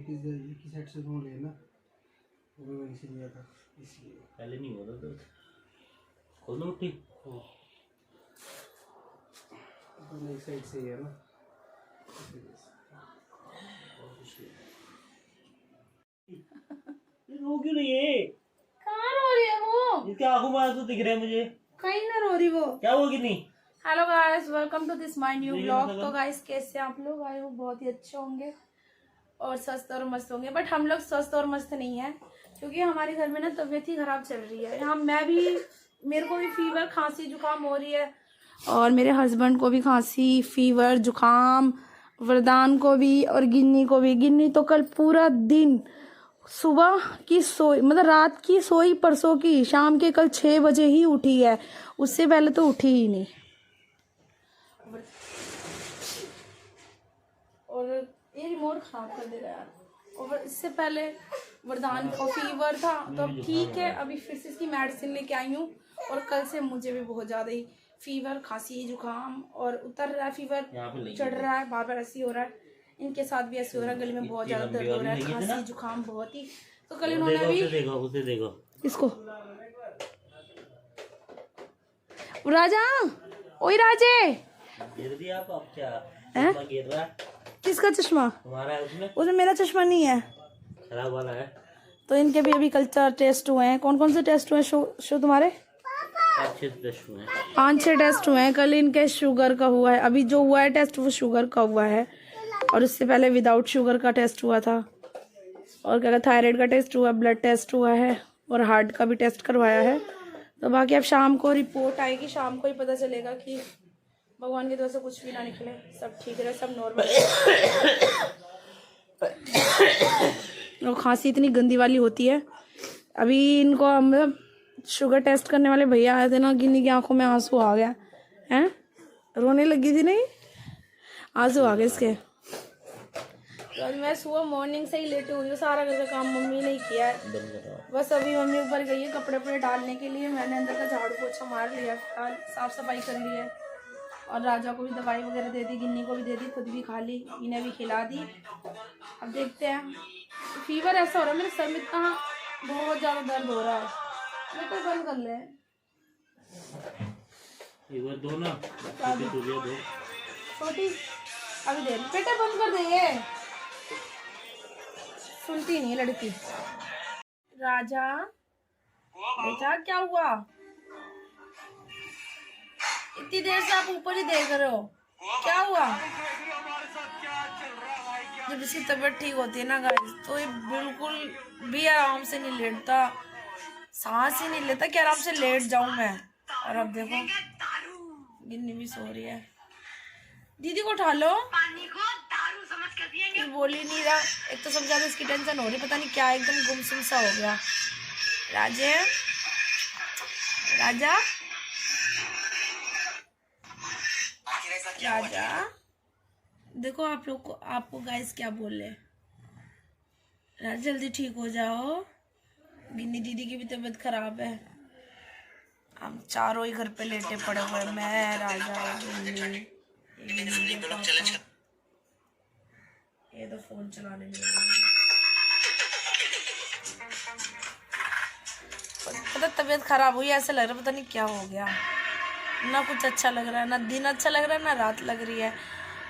की साइड से रो लेना, वो वहीं से लिया था इसलिए। पहले नहीं होता तो खोल दो उठी दोनों एक साइड से ही है ना। रो क्यों नहीं है? कहाँ रो रही है वो? इसके आंखों में आंसू दिख रहे हैं मुझे। कहीं ना रो रही वो। क्या हुआ कि नहीं? Hello guys, welcome to this my new blog. तो गाइस कैसे आप लोग? आए हो बहुत ही अच्छे होंगे और स्वस्थ और मस्त होंगे। बट हम लोग स्वस्थ और मस्त नहीं है, क्योंकि हमारे घर में ना तबीयत ही खराब चल रही है। यहाँ मेरे को भी फीवर, खांसी, जुकाम हो रही है, और मेरे हस्बैंड को भी खांसी, फीवर, जुकाम, वरदान को भी और गिन्नी को भी। गिन्नी तो कल पूरा दिन सुबह की सोई, मतलब रात की सोई, परसों की शाम के कल 6 बजे ही उठी है, उससे पहले तो उठी ही नहीं। और ये रिमोट खराब कर देगा यार। और इससे पहले वरदान को फीवर था, तो अब ठीक है, अभी फिर से इसकी मेडिसिन लेके आई हूँ। और कल से मुझे भी बहुत ज़्यादा ही फीवर, खांसी, जुकाम, और उतर रहा है, फीवर चढ़ रहा है, बार बार ऐसे हो रहा है। इनके साथ भी ऐसे हो रहा है, गले में बहुत ज़्यादा दर्द हो रहा है, खांसी, जुकाम बहुत ही। तो कल इन्होंने भी इसको राजा, ओए राजे, आप क्या किसका चश्मा? तुम्हारा है उसमें मेरा चश्मा नहीं है, खराब वाला है। तो इनके भी अभी कल टेस्ट हुए हैं। कौन कौन से टेस्ट हुए? शो तुम्हारे 5-6 टेस्ट हुए हैं। कल इनके शुगर का हुआ है, अभी जो हुआ है टेस्ट वो शुगर का हुआ है, और उससे पहले विदाउट शुगर का टेस्ट हुआ था, और क्या थायराइड का टेस्ट हुआ, ब्लड टेस्ट हुआ है, और हार्ट का भी टेस्ट करवाया है। तो बाकी अब शाम को रिपोर्ट आएगी, शाम को ही पता चलेगा कि भगवान की तरफ से कुछ भी ना निकले, सब ठीक रहे, सब नॉर्मल। और खांसी इतनी गंदी वाली होती है। अभी इनको मतलब शुगर टेस्ट करने वाले भैया आए थे ना, गिन्नी की आंखों में आंसू आ गया है, रोने लगी थी, नहीं आंसू आ गए इसके। तो मैं सुबह मॉर्निंग से ही लेटी हुई हूँ, सारा घर का काम मम्मी ने किया है। बस अभी मम्मी ऊपर गई है कपड़े वपड़े डालने के लिए, मैंने अंदर का झाड़ू पोछा मार लिया, साफ सफाई कर ली है, और राजा को भी दवाई वगैरह दे दी, गिन्नी को भी दे दी, खुद भी खा ली, इन्हें भी खिला दी। अब देखते हैं। फीवर ऐसा हो रहा है, मेरे सर में इतना बहुत ज़्यादा दर्द हो रहा है। मैं तो बंद कर ले फीवर दो ना, दो छोटी, अभी दे बेटा, बंद कर दे, ये सुनती नहीं लड़की। राजा बेटा, क्या हुआ? इतनी देर से आप ऊपर ही देख रहे हो, क्या हुआ? जब इसकी तबीयत ठीक होती है ना गाइस, तो ये बिल्कुल भी आराम से नहीं लेटता, सांस ही नहीं लेता कि आराम से लेट जाऊं मैं। और अब देखो गिन्नी भी सो रही है। दीदी को उठा लो, बोल ही नहीं रहा। एक तो सबसे ज्यादा इसकी टेंशन हो रही, पता नहीं क्या, एकदम गुमसुम सा हो गया। राजा देखो, आप लोग को, आपको गाइस क्या बोले, राजा जल्दी ठीक हो जाओ। गिन्नी दीदी की भी तबीयत खराब है, हम चारों ही घर पे लेटे पड़े हुए, मैं, राजा, गिन्नी। ये तो फोन चलाने में पता, तबीयत खराब हुई, ऐसा लग रहा है पता नहीं क्या हो गया, ना कुछ अच्छा लग रहा है, ना दिन अच्छा लग रहा है, ना रात लग रही है,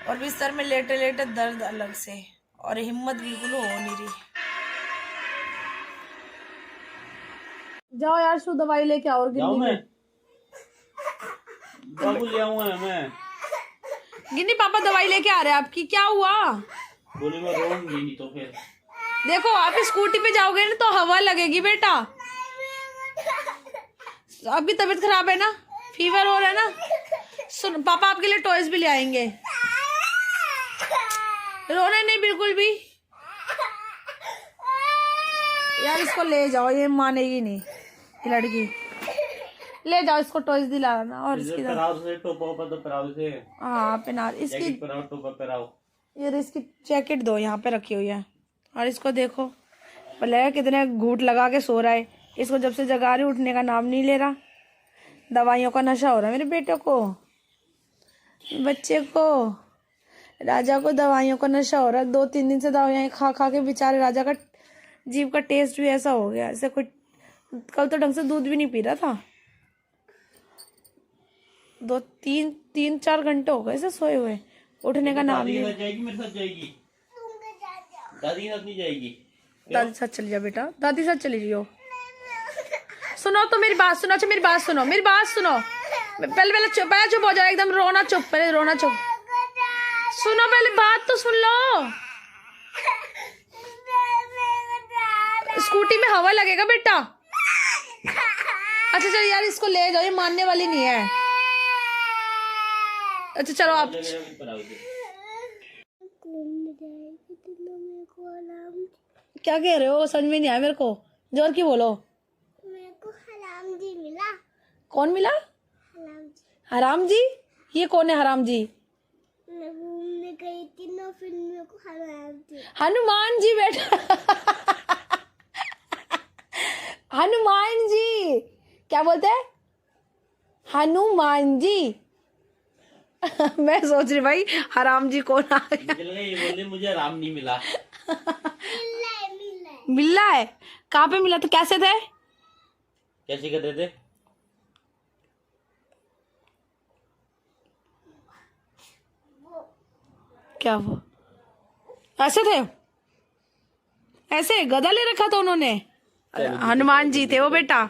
और बिस्तर में लेटे लेटे दर्द अलग से, और हिम्मत बिल्कुल हो नहीं रही। जाओ यार, शू दवाई लेके आओ। गिन्नी बाबू ले आऊंगा मैं। गिन्नी पापा दवाई लेके आ रहे हैं आपकी, क्या हुआ? बोली मैं रोऊंगी नहीं तो फिर देखो, आप स्कूटी पे जाओगे ना तो हवा लगेगी बेटा। अभी तबीयत खराब है ना, फीवर हो रहा है ना, सुन पापा आपके लिए टॉयज भी ले आएंगे। रोना नहीं बिल्कुल भी यार, इसको ले जाओ, ये मानेगी नहीं ये लड़की, ले जाओ इसको, टॉयज दिलाना। और इसकी हाँ पहना, इसकी ये इसकी जैकेट दो, यहाँ पे रखी हुई है। और इसको देखो भले कितने घूट लगा के सो रहा है, इसको जब से जगा रही उठने का नाम नहीं ले रहा। दवाइयों का नशा हो रहा है मेरे बेटे को, बच्चे को। राजा को दवाइयों का नशा हो रहा है। 2-3 दिन से दवाइयाँ खा खा के बेचारे राजा का जीभ का टेस्ट भी ऐसा हो गया। ऐसे कोई कल तो ढंग से दूध भी नहीं पी रहा था। 3-4 घंटे हो गए ऐसे सोए हुए, उठने का नाम नहीं। जाएगी मेरे साथ जाएगी, दादी के साथ नहीं जाएगी। दादी साथ चली जा बेटा, दादी साथ चली जाओ। सुनो तो मेरी बात सुनो। अच्छा मेरी बात सुनो, मेरी बात सुनो। पहले चुप हो जाओ एकदम। रोना चुप, पहले रोना चुप। सुनो पहले बात तो सुन लो। स्कूटी में हवा लगेगा बेटा। अच्छा चल यार इसको ले जाओ, ये मानने वाली नहीं है। अच्छा चलो आप। क्या कह रहे हो? समझ में नहीं आया मेरे को, जोर की बोलो। मेरे को हराम जी मिला। कौन मिला? हराम जी। हराम जी? ये कौन है हराम जी? मैं घूमने गई थी ना, फिर मेरे को हराम जी। हनुमान जी बेटा। हनुमान जी क्या बोलते हैं? हनुमान जी। मैं सोच रही भाई हराम जी कौन आ गया। ये बोले मुझे आराम नहीं मिला। मिला है? कहाँ पे मिला? तो कैसे थे? कैसे कर रहे थे? क्या वो ऐसे थे? ऐसे गधा ले रखा था उन्होंने? हनुमान जी थे वो बेटा।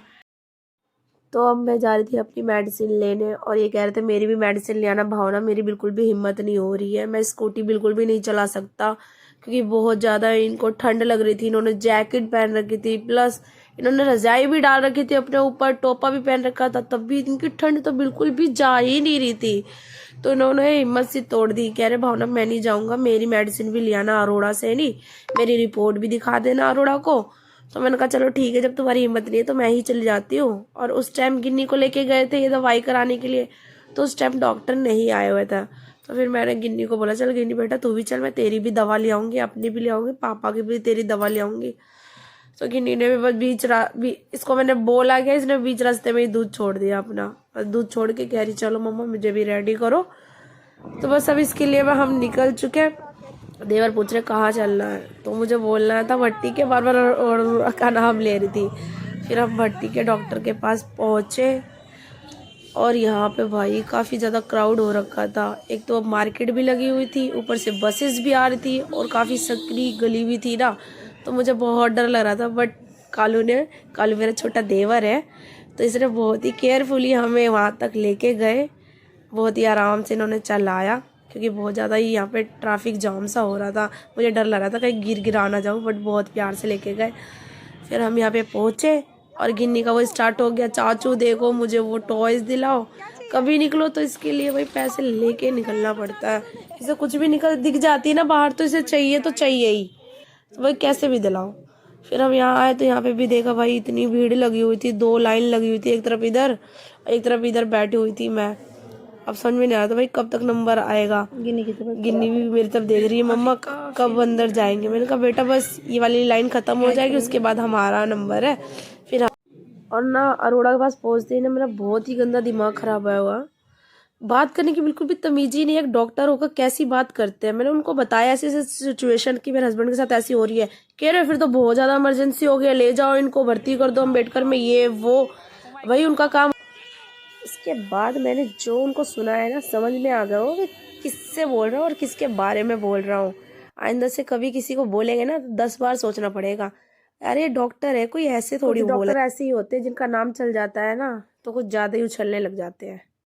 तो अब मैं जा रही थी अपनी मेडिसिन लेने और ये कह रहे थे मेरी भी मेडिसिन ले आना। भावना मेरी बिल्कुल भी हिम्मत नहीं हो रही है, मैं स्कूटी बिल्कुल भी नहीं चला सकता क्योंकि बहुत ज़्यादा इनको ठंड लग रही थी। इन्होंने जैकेट पहन रखी थी, प्लस इन्होंने रजाई भी डाल रखी थी अपने ऊपर, टोपा भी पहन रखा था, तब भी इनकी ठंड तो बिल्कुल भी जा ही नहीं रही थी। तो इन्होंने हिम्मत सी तोड़ दी, कह रहे भावना मैं नहीं जाऊँगा, मेरी मेडिसिन भी ले आना अरोड़ा से, नहीं मेरी रिपोर्ट भी दिखा देना अरोड़ा को। तो मैंने कहा चलो ठीक है, जब तुम्हारी हिम्मत नहीं है तो मैं ही चली जाती हूँ। और उस टाइम गिन्नी को लेके गए थे ये दवाई कराने के लिए, तो उस टाइम डॉक्टर नहीं आया हुआ था। तो फिर मैंने गिन्नी को बोला चल गिन्नी बेटा तू भी चल, मैं तेरी भी दवा ले आऊँगी, अपनी भी ले आऊँगी, पापा की भी तेरी दवा ले आऊँगी। तो गिन्नी ने भी बस इसको मैंने बोला गया, इसने बीच रास्ते में ही दूध छोड़ दिया अपना। बस दूध छोड़ के कह रही चलो मम्मा मुझे भी रेडी करो। तो बस अब इसके लिए हम निकल चुके। देवर पूछ रहे कहाँ चलना है, तो मुझे बोलना था भट्टी के, बार बार और का नाम ले रही थी। फिर हम भट्टी के डॉक्टर के पास पहुँचे और यहाँ पे भाई काफ़ी ज़्यादा क्राउड हो रखा था। एक तो मार्केट भी लगी हुई थी, ऊपर से बसेस भी आ रही थी और काफ़ी सकरी गली भी थी ना, तो मुझे बहुत डर लग रहा था। बट कालू मेरा छोटा देवर है, तो इसने बहुत ही केयरफुली हमें वहाँ तक लेके गए। बहुत ही आराम से इन्होंने चलाया क्योंकि बहुत ज़्यादा ही यहाँ पे ट्रैफिक जाम सा हो रहा था। मुझे डर लग रहा था कहीं गिरा ना जाऊँ, बट बहुत प्यार से लेके गए। फिर हम यहाँ पे पहुँचे और गिन्नी का वो स्टार्ट हो गया, चाचू देखो मुझे वो टॉयज़ दिलाओ। कभी निकलो तो इसके लिए भाई पैसे लेके निकलना पड़ता है। इसे कुछ भी दिख जाती है ना बाहर, तो इसे चाहिए तो चाहिए ही, तो भाई कैसे भी दिलाओ। फिर हम यहाँ आए तो यहाँ पे भी देखा भाई इतनी भीड़ लगी हुई थी, 2 लाइन लगी हुई थी, एक तरफ इधर एक तरफ इधर बैठी हुई थी मैं। अब समझ में नहीं आ रहा था भाई कब तक नंबर आएगा। गिन्नी भी मेरी तरफ देख रही है, मम्मा कब अंदर जाएंगे। मैंने कहा बेटा बस ये वाली लाइन खत्म हो जाएगी उसके बाद हमारा नंबर है। फिर और ना अरोड़ा के पास पहुंचते ही ना मेरा बहुत ही गंदा दिमाग खराब आया हुआ। बात करने की बिल्कुल भी तमीज ही नहीं है। एक डॉक्टर होकर कैसी बात करते हैं। मैंने उनको बताया ऐसी सिचुएशन की मेरे हस्बैंड के साथ ऐसी हो रही है। कह रहे फिर तो बहुत ज़्यादा इमरजेंसी हो गया, ले जाओ इनको भर्ती कर दो अम्बेडकर में, ये वो भाई उनका काम। इसके बाद मैंने जो उनको सुना है ना समझ में आ गया हो कि किससे बोल रहा हूँ और किसके बारे में बोल रहा हूँ। आइंदा से कभी किसी को बोलेंगे ना तो 10 बार सोचना पड़ेगा। अरे डॉक्टर है कोई ऐसे थोड़ी बोले। डॉक्टर ऐसे ही होते हैं जिनका नाम चल जाता है ना तो कुछ ज़्यादा ही उछलने लग जाते हैं।